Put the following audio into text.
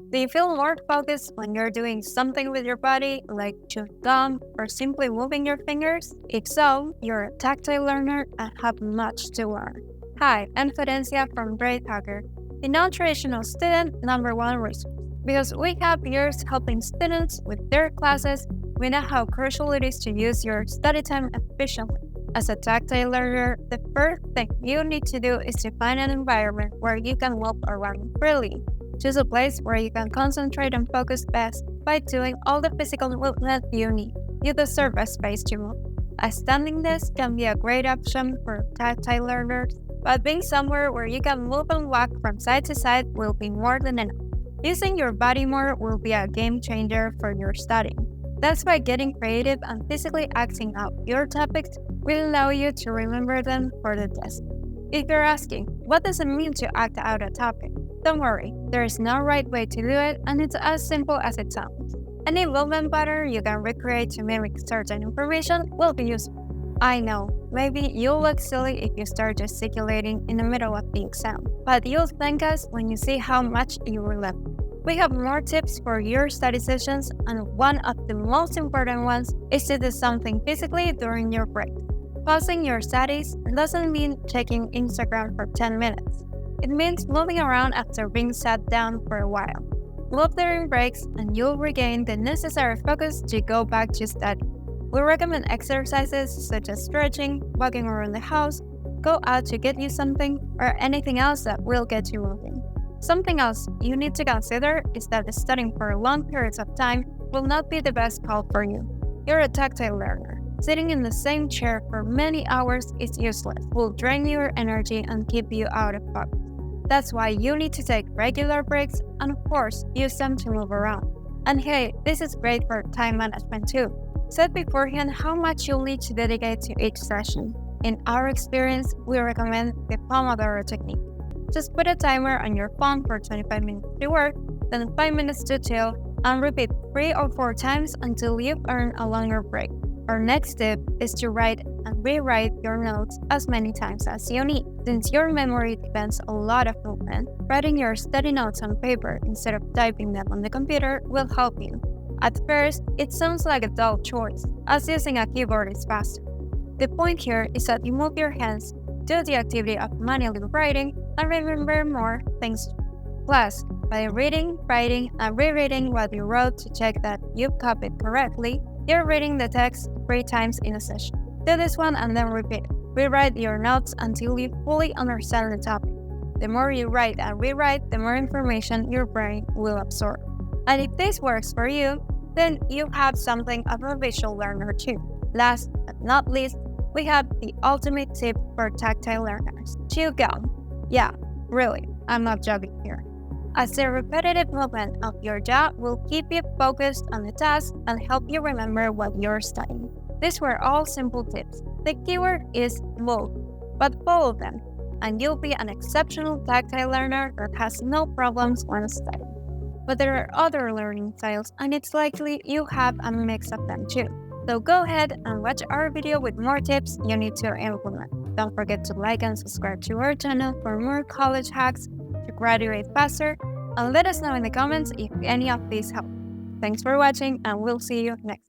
Do you feel more focused when you're doing something with your body, like chewing gum or simply moving your fingers? If so, you're a tactile learner and have much to learn. Hi, I'm Fidencia from Gradehacker, the non-traditional student #1 resource. Because we have years helping students with their classes, we know how crucial it is to use your study time efficiently. As a tactile learner, the first thing you need to do is to find an environment where you can move around freely. Choose a place where you can concentrate and focus best by doing all the physical movement you need. You deserve a space to move. A standing desk can be a great option for tactile learners, but being somewhere where you can move and walk from side to side will be more than enough. Using your body more will be a game changer for your studying. That's why getting creative and physically acting out your topics will allow you to remember them for the test. If you're asking, what does it mean to act out a topic? Don't worry, there is no right way to do it, and it's as simple as it sounds. Any movement pattern you can recreate to mimic certain information will be useful. I know, maybe you'll look silly if you start gesticulating in the middle of the exam, but you'll thank us when you see how much you remember. We have more tips for your study sessions, and one of the most important ones is to do something physically during your break. Pausing your studies doesn't mean checking Instagram for 10 minutes. It means moving around after being sat down for a while. Move during breaks and you'll regain the necessary focus to go back to study. We recommend exercises such as stretching, walking around the house, go out to get you something, or anything else that will get you moving. Something else you need to consider is that studying for long periods of time will not be the best call for you. You're a tactile learner. Sitting in the same chair for many hours is useless, will drain your energy and keep you out of focus. That's why you need to take regular breaks and of course, use them to move around. And hey, this is great for time management too. Set beforehand how much you'll need to dedicate to each session. In our experience, we recommend the Pomodoro technique. Just put a timer on your phone for 25 minutes to work, then 5 minutes to chill, and repeat 3 or 4 times until you've earned a longer break. Our next tip is to write and rewrite your notes as many times as you need. Since your memory depends a lot of movement, writing your study notes on paper instead of typing them on the computer will help you. At first, it sounds like a dull choice, as using a keyboard is faster. The point here is that you move your hands, do the activity of manually writing, and remember more things. Plus, by reading, writing, and rereading what you wrote to check that you've copied correctly, you're reading the text 3 times in a session. Do this one and then repeat it. Rewrite your notes until you fully understand the topic. The more you write and rewrite, the more information your brain will absorb. And if this works for you, then you have something of a visual learner too. Last but not least, we have the ultimate tip for tactile learners: chew gum. Yeah, really, I'm not joking here. As the repetitive movement of your jaw will keep you focused on the task and help you remember what you're studying. These were all simple tips. The keyword is move, but follow them, and you'll be an exceptional tactile learner that has no problems when studying. But there are other learning styles, and it's likely you have a mix of them too. So go ahead and watch our video with more tips you need to implement. Don't forget to like and subscribe to our channel for more college hacks to graduate faster, and let us know in the comments if any of these help. Thanks for watching, and we'll see you next time.